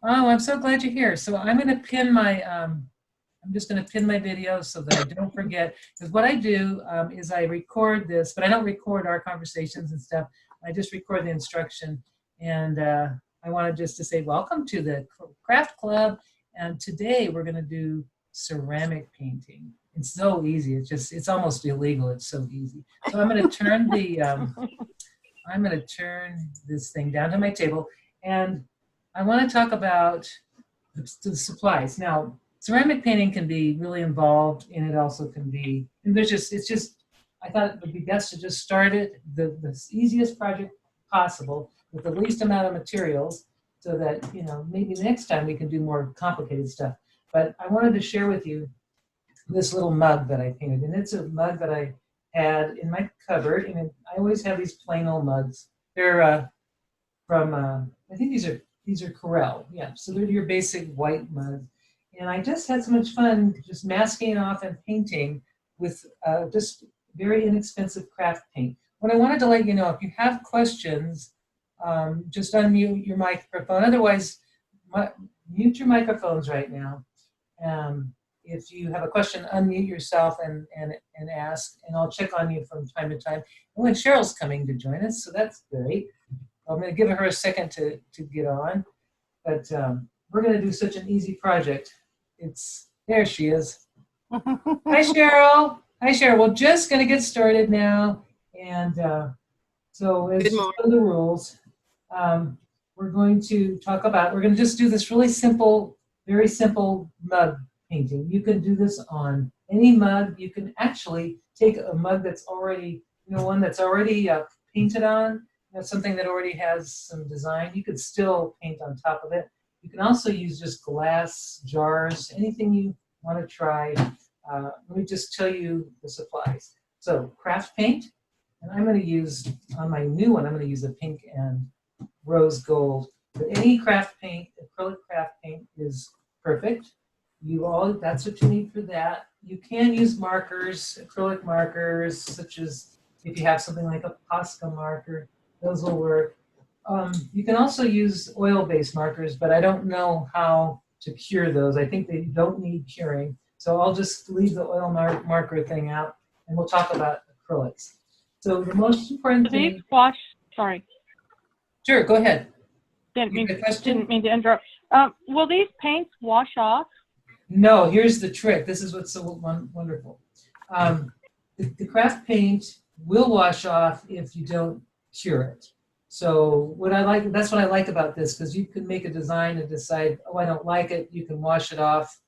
Oh, I'm so glad you're here. So I'm going to pin my, I'm just going to pin my video so that I don't forget. Because what I do is I record this, but I don't record our conversations and stuff. I just record the instruction. And I wanted just to say welcome to the craft club. And today we're going to do ceramic painting. It's so easy. It's almost illegal. It's so easy. So I'm going to turn I'm going to turn this thing down to my table. And I want to talk about the supplies. Now, ceramic painting can be really involved, and it also can be, and I thought it would be best to just start it, the easiest project possible with the least amount of materials so that, maybe next time we can do more complicated stuff. But I wanted to share with you this little mug that I painted, and it's a mug that I had in my cupboard, and I always have these plain old mugs. They're from I think these are Corel, yeah. So they're your basic white mugs, and I just had so much fun just masking off and painting with just very inexpensive craft paint. What I wanted to let you know, if you have questions, just unmute your microphone. Otherwise, mute your microphones right now. If you have a question, unmute yourself and ask, and I'll check on you from time to time. Oh, and Cheryl's coming to join us, so that's great. I'm going to give her a second to get on, but we're going to do such an easy project. There she is. Hi, Cheryl. Hi, Cheryl. We're just going to get started now, and so as for the rules, we're going to just do this really simple, very simple mug painting. You can do this on any mug. You can actually take a mug that's already, one that's already painted on, something that already has some design. You could still paint on top of it. You can also use just glass jars, anything you want to try. Let me just tell you the supplies. So craft paint, and I'm going to use, on my new one, I'm going to use a pink and rose gold. But any craft paint, acrylic craft paint is perfect. That's what you need for that. You can use markers, acrylic markers, such as if you have something like a Posca marker, those will work. You can also use oil-based markers, but I don't know how to cure those. I think they don't need curing. So I'll just leave the oil marker thing out, and we'll talk about acrylics. So the most important thing... Sorry. Sure, go ahead. Didn't mean to interrupt. Will these paints wash off? No, here's the trick. This is what's so wonderful. The craft paint will wash off if you don't cure it. So that's what I like about this, because you can make a design and decide, oh, I don't like it. You can wash it off.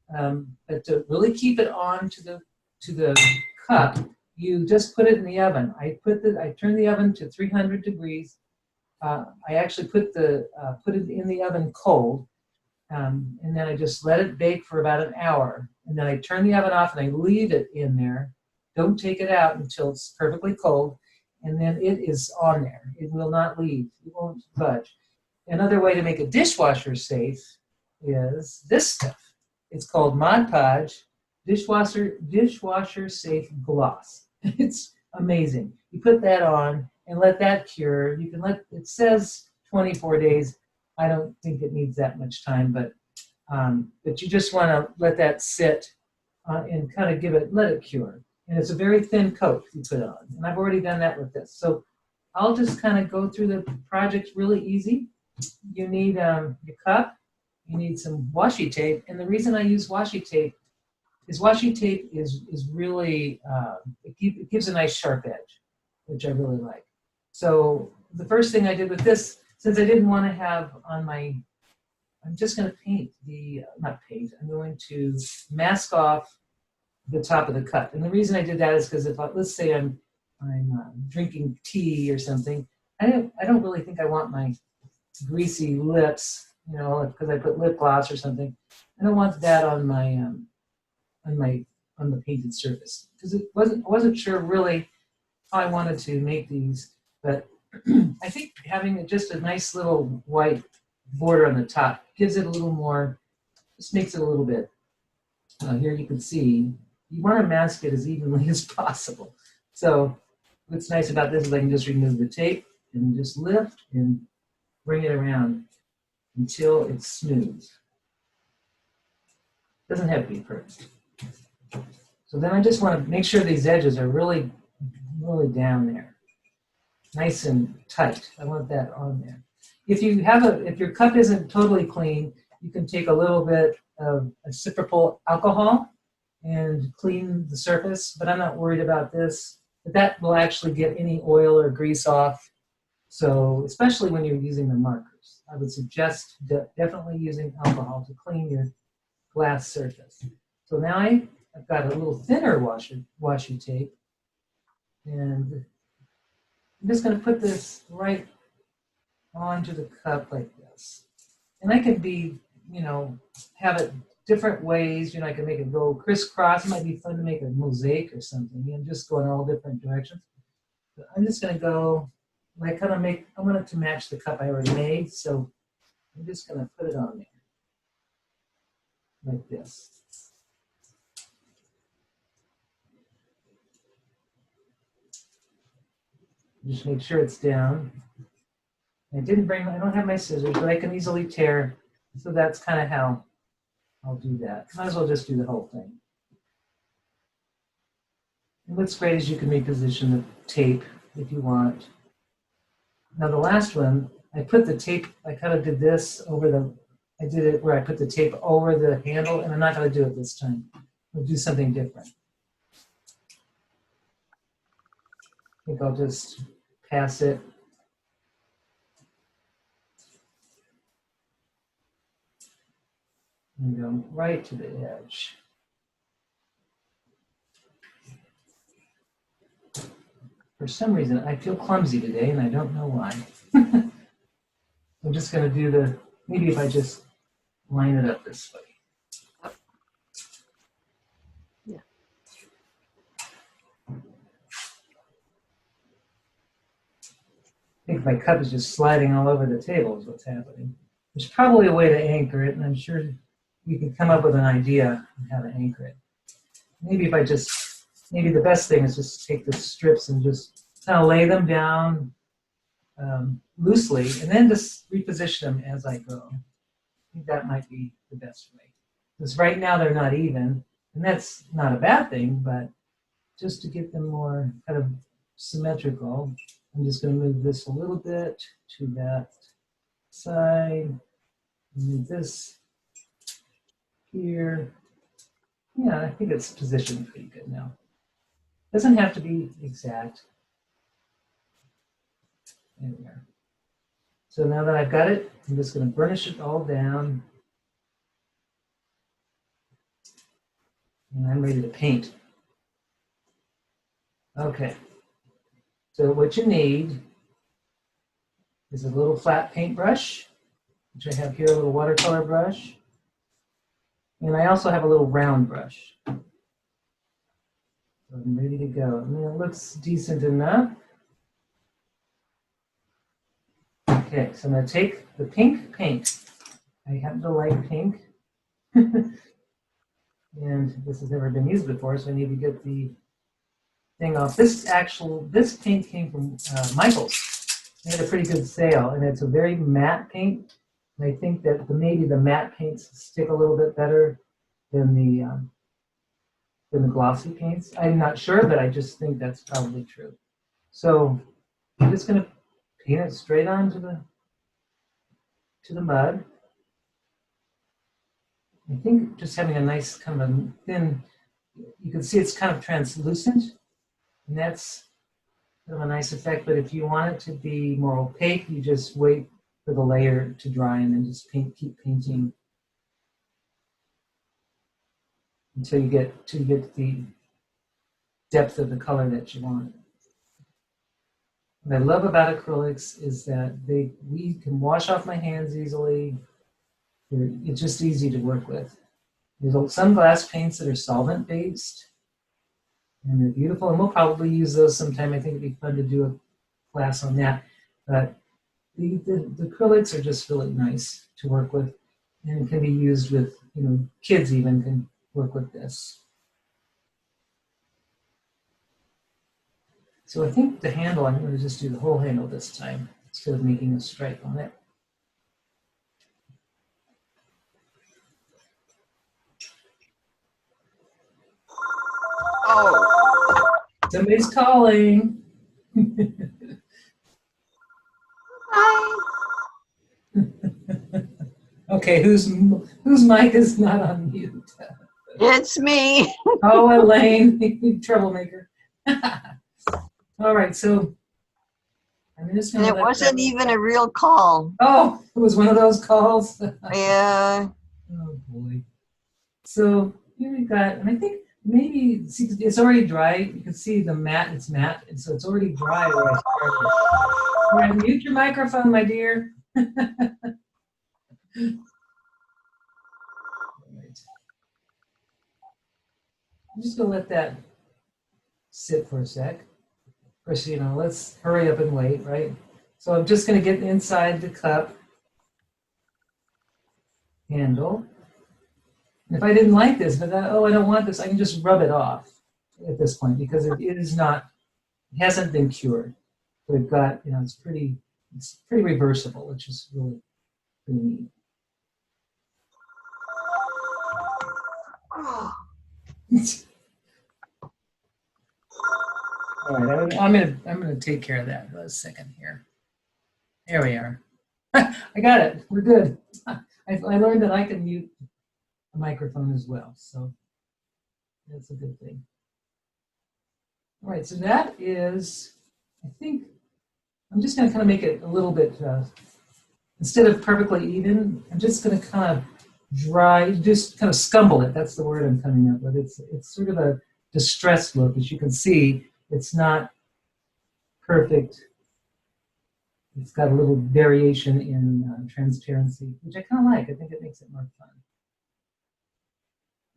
But to really keep it on to the cup, you just put it in the oven. I turn the oven to 300 degrees. I actually put it in the oven cold. And then I just let it bake for about an hour. And then I turn the oven off and I leave it in there. Don't take it out until it's perfectly cold. And then it is on there. It will not leave. It won't budge. Another way to make it dishwasher safe is this stuff. It's called Mod Podge dishwasher safe gloss. It's amazing. You put that on and let that cure. It says 24 days. I don't think it needs that much time, but you just want to let that sit and kind of let it cure. And it's a very thin coat you put on. And I've already done that with this. So I'll just kind of go through the project really easy. You need your cup. You need some washi tape. And the reason I use washi tape is really, it gives a nice sharp edge, which I really like. So the first thing I did with this, since I didn't want to have I'm just going to paint I'm going to mask off the top of the cup. And the reason I did that is because let's say I'm drinking tea or something, I don't really think I want my greasy lips, because I put lip gloss or something. I don't want that on the painted surface, because I wasn't sure really how I wanted to make these, but I think having just a nice little white border on the top gives it a little more, just makes it a little bit. Here you can see, you want to mask it as evenly as possible. So what's nice about this is I can just remove the tape and just lift and bring it around. until it's smooth. Doesn't have to be perfect. So then I just want to make sure these edges are really, really down there. Nice and tight. I want that on there. If your cup isn't totally clean, you can take a little bit of isopropyl alcohol and clean the surface, but I'm not worried about this. But that will actually get any oil or grease off. So especially when you're using the markers, I would suggest definitely using alcohol to clean your glass surface. So now I've got a little thinner washi tape, and I'm just going to put this right onto the cup like this. And I can have it different ways. I can make it go crisscross. It might be fun to make a mosaic or something, just go in all different directions. But I'm just going to go, I want it to match the cup I already made, so I'm just going to put it on there, like this. Just make sure it's down. I don't have my scissors, but I can easily tear, so that's kind of how I'll do that. Might as well just do the whole thing. And what's great is you can reposition the tape if you want. Now the last one, I put the tape, I kind of did this I did it where I put the tape over the handle, and I'm not going to do it this time. I'll do something different. I think I'll just pass it. And go right to the edge. For some reason, I feel clumsy today, and I don't know why. I'm just going to do maybe if I just line it up this way. Yeah. I think my cup is just sliding all over the table is what's happening. There's probably a way to anchor it, and I'm sure you can come up with an idea on how to anchor it. Maybe the best thing is just take the strips and just kind of lay them down loosely, and then just reposition them as I go. I think that might be the best way. Because right now they're not even, and that's not a bad thing, but just to get them more kind of symmetrical, I'm just going to move this a little bit to that side, move this here. Yeah, I think it's positioned pretty good now. Doesn't have to be exact. There we are. So now that I've got it, I'm just going to burnish it all down. And I'm ready to paint. Okay. So what you need is a little flat paintbrush, which I have here, a little watercolor brush. And I also have a little round brush. So I'm ready to go. I mean, it looks decent enough. Okay, so I'm going to take the pink paint. I happen to like pink. And this has never been used before, so I need to get the thing off. This paint came from Michael's. They had a pretty good sale, and it's a very matte paint. And I think that maybe the matte paints stick a little bit better than the glossy paints. I'm not sure, but I just think that's probably true. So I'm just going to paint it straight onto the mud. I think just having a nice kind of a thin, you can see it's kind of translucent, and that's kind of a nice effect. But if you want it to be more opaque, you just wait for the layer to dry and then just keep painting until you get the depth of the color that you want. What I love about acrylics is that we can wash off my hands easily. It's just easy to work with. There's some glass paints that are solvent based, and they're beautiful, and we'll probably use those sometime. I think it'd be fun to do a class on that. But the acrylics are just really nice to work with, and can be used with, kids even can work with this. So I think the handle, I'm going to just do the whole handle this time instead of making a stripe on it. Somebody's calling. Hi. Okay, whose mic is not on mute? It's me. Oh, Elaine, troublemaker. All right, so I'm just And gonna it let wasn't that. even a real call. Oh, it was one of those calls. Yeah. Oh boy. So here we've got, and I think maybe see it's already dry. You can see the matte. It's matte, and so it's already dry where I started. All right, mute your microphone, my dear. All right. I'm just gonna let that sit for a sec. Of course, you know, let's hurry up and wait, right? So I'm just gonna get inside the cup handle. And if I didn't like this, but oh, I don't want this, I can just rub it off at this point because it is not, it hasn't been cured. So we've got, you know, it's pretty reversible, which is really pretty neat. All right, I'm gonna take care of that for a second here. There we are. I got it. We're good. I learned that I can mute a microphone as well, so that's a good thing. All right, so that is, I think, I'm just going to kind of make it a little bit, instead of perfectly even, I'm just going to kind of just kind of scumble it. That's the word I'm coming up with. It's sort of a distressed look. As you can see, it's not perfect. It's got a little variation in transparency, which I kind of like. I think it makes it more fun.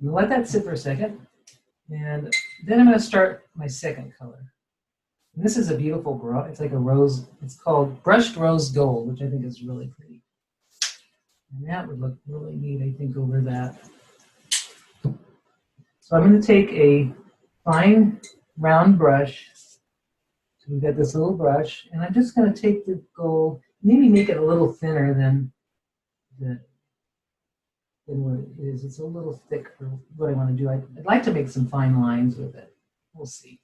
I'm going to let that sit for a second. And then I'm going to start my second color. And this is a beautiful bra. It's like a rose. It's called brushed rose gold, which I think is really pretty. And that would look really neat, I think, over that. So I'm going to take a fine round brush. So we've got this little brush, and I'm just going to take the gold, maybe make it a little thinner than what it is. It's a little thick for what I want to do. I'd like to make some fine lines with it. We'll see.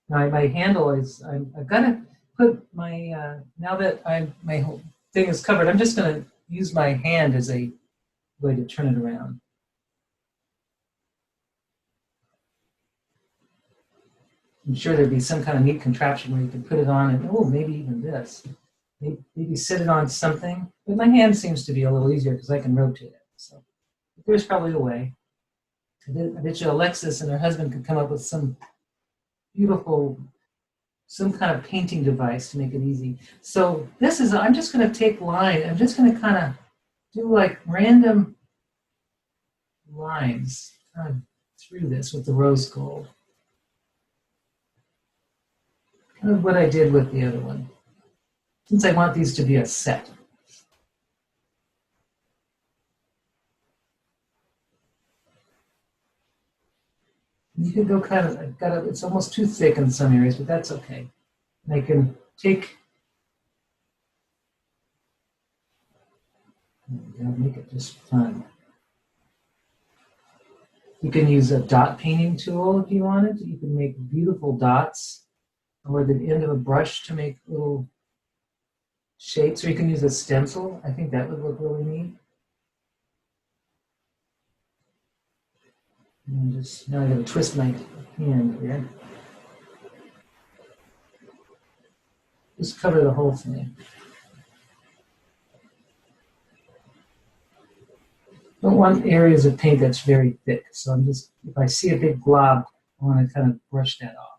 Now my handle is, I've got to put my, now that my whole thing is covered, I'm just going to use my hand as a way to turn it around. I'm sure there'd be some kind of neat contraption where you could put it on and, oh, maybe even this. Maybe sit it on something. But my hand seems to be a little easier because I can rotate it. So there's probably a way. I bet you Alexis and her husband could come up with some beautiful, some kind of painting device to make it easy. So this is, I'm just going to take line. I'm just going to kind of do like random lines kind of through this with the rose gold. Kind of what I did with the other one. Since I want these to be a set. You can go kind of, it's almost too thick in some areas, but that's okay. And I can take, make it just fun. You can use a dot painting tool if you wanted. You can make beautiful dots, or the end of a brush to make little shapes, or you can use a stencil. I think that would look really neat. And just, now I'm going to twist my hand here. Just cover the whole thing. Don't want areas of paint that's very thick, so I'm just, if I see a big glob, I want to kind of brush that off.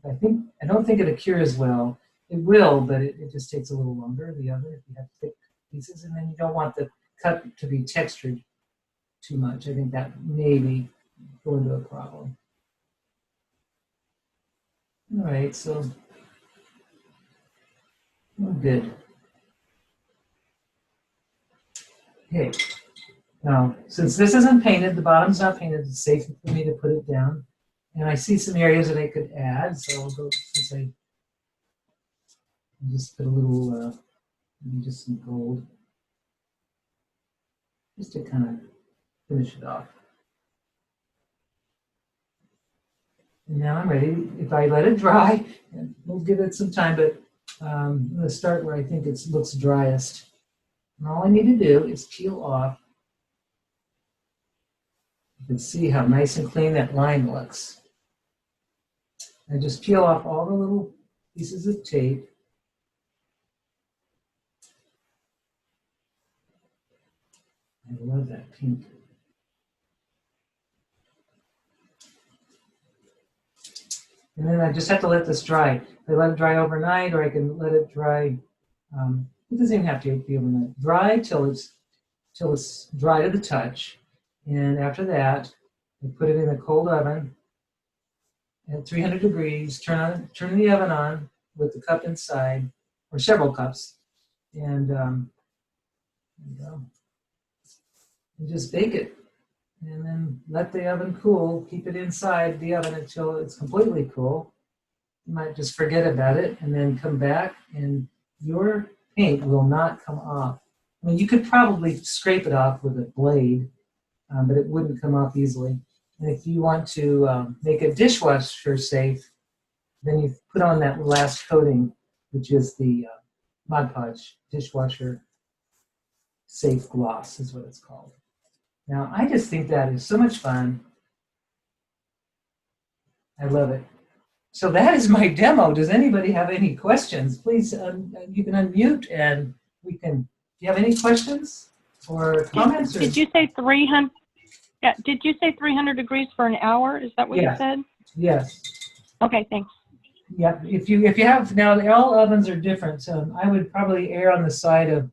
I don't think it'll cure as well. It will, but it just takes a little longer. The other, if you have thick pieces, and then you don't want the cut to be textured too much. I think that may be going to a problem. All right, so we're good. Okay. Now, since this isn't painted, the bottom's not painted, it's safe for me to put it down. And I see some areas that I could add, so I'll go, since I'll just put a little, maybe just some gold, just to kind of finish it off. And now I'm ready. If I let it dry, and we'll give it some time, but I'm going to start where I think it looks driest. And all I need to do is peel off. You can see how nice and clean that line looks. I just peel off all the little pieces of tape. I love that pink. And then I just have to let this dry. I let it dry overnight, or I can let it dry. It doesn't even have to be overnight. Dry till it's dry to the touch. And after that, I put it in a cold oven at 300 degrees. Turn the oven on with the cup inside, or several cups, and there you go. And just bake it. And then let the oven cool. Keep it inside the oven until it's completely cool. You might just forget about it and then come back, and your paint will not come off. I mean, you could probably scrape it off with a blade, but it wouldn't come off easily. And if you want to make it dishwasher safe, then you put on that last coating, which is the Mod Podge dishwasher safe gloss is what it's called. Now, I just think that is so much fun. I love it. So that is my demo. Does anybody have any questions? Please, you can unmute and we can, do you have any questions or comments? Did you say 300? Yeah, did you say 300 degrees for an hour? Is that what you said? Yes. Okay, thanks. Yeah, if you have, now all ovens are different. So I would probably err on the side of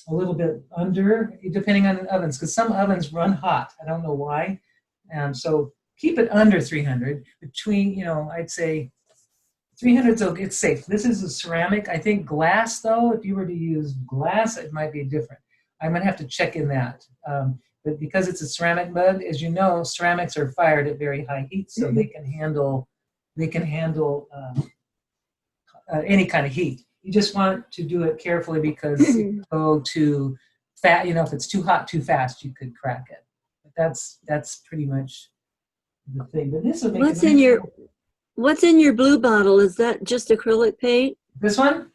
a little bit under, depending on the ovens, because some ovens run hot. I don't know why. So keep it under 300. Between, I'd say 300 so it's safe. This is a ceramic. I think glass, though, if you were to use glass, it might be different. I'm going to have to check in that. But because it's a ceramic mug, as you know, ceramics are fired at very high heat, so they can handle any kind of heat. You just want to do it carefully because if you go too fast, if it's too hot too fast, you could crack it. But that's pretty much the thing. But this will make What's in your blue bottle? Is that just acrylic paint? This one?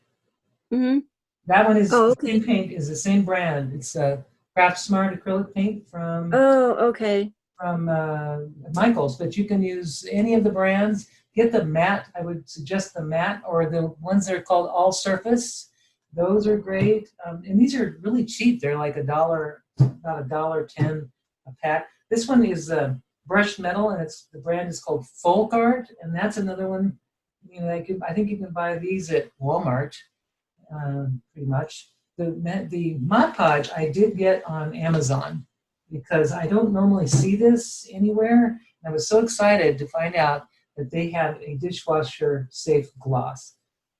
Mm-hmm. That one is the same paint, is the same brand. It's Craft Smart acrylic paint from Michaels, but you can use any of the brands. Get the matte. I would suggest the matte, or the ones that are called all surface. Those are great, and these are really cheap. They're like $1, about $1.10 a pack. This one is brushed metal, and the brand is called Folk Art, and that's another one. I think you can buy these at Walmart, pretty much. The Mod Podge I did get on Amazon because I don't normally see this anywhere. And I was so excited to find out that they have a dishwasher safe gloss.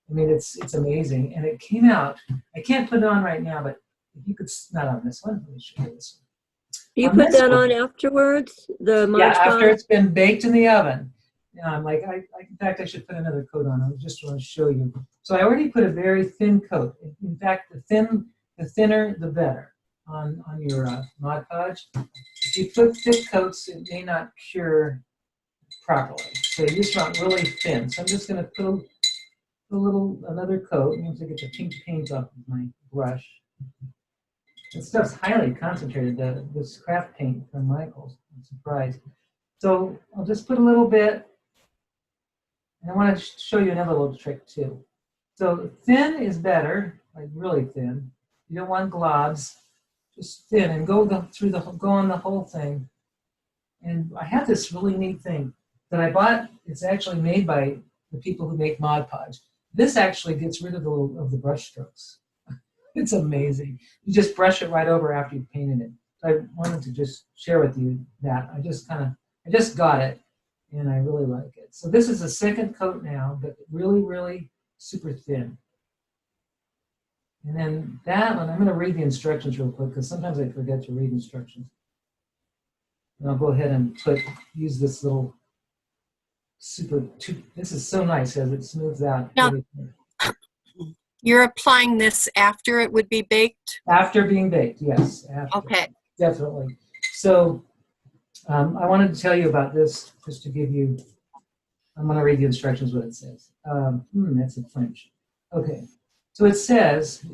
I mean, it's amazing, and it came out. I can't put it on right now, but if you could, not on this one. Let me show you this one. You put that on afterwards? The Mod Podge? After it's been baked in the oven. In fact, I should put another coat on. I just want to show you. So I already put a very thin coat. In fact, the thinner, the better on your Mod Podge. If you put thick coats, it may not cure properly. So you just want really thin. So I'm just going to put another coat. I'm going to get the pink paint off of my brush. This stuff's highly concentrated, this craft paint from Michaels. I'm surprised. So I'll just put a little bit. And I want to show you another little trick too. So thin is better, like really thin. You don't want globs, just thin, and go on the whole thing. And I have this really neat thing that I bought. It's actually made by the people who make Mod Podge. This actually gets rid of the brush strokes. It's amazing. You just brush it right over after you've painted it. So I wanted to just share with you that. I just got it, and I really like it. So this is a second coat now, but really, really super thin. And then that one, I'm going to read the instructions real quick because sometimes I forget to read instructions. And I'll go ahead and use this little this is so nice as it smooths out. Now, you're applying this after it would be baked? After being baked, yes. After. Okay. Definitely. So I wanted to tell you about this just to give you, I'm going to read the instructions what it says. That's in French. Okay, so it says,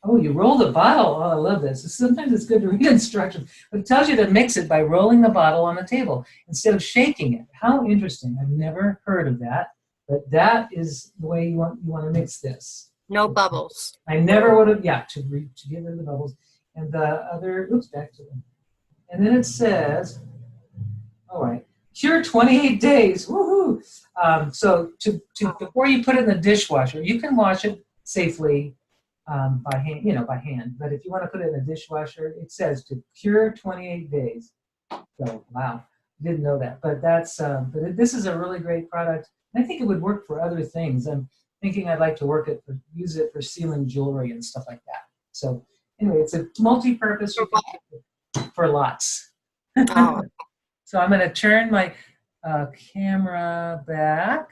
oh, you roll the bottle. Oh, I love this. Sometimes it's good to read instructions, but it tells you to mix it by rolling the bottle on the table instead of shaking it. How interesting. I've never heard of that, but that is the way you want to mix this. No bubbles. I never would have, yeah, to get rid of the bubbles. And the other, oops, back to them. And then it says, all right, cure 28 days, woohoo. So before you put it in the dishwasher, you can wash it safely by hand, by hand. But if you want to put it in a dishwasher, it says to cure 28 days. So, wow, didn't know that. But this is a really great product. I think it would work for other things. I'm thinking I'd like to use it for sealing jewelry and stuff like that. So anyway, it's a multi-purpose for lots. Oh. So I'm going to turn my camera back.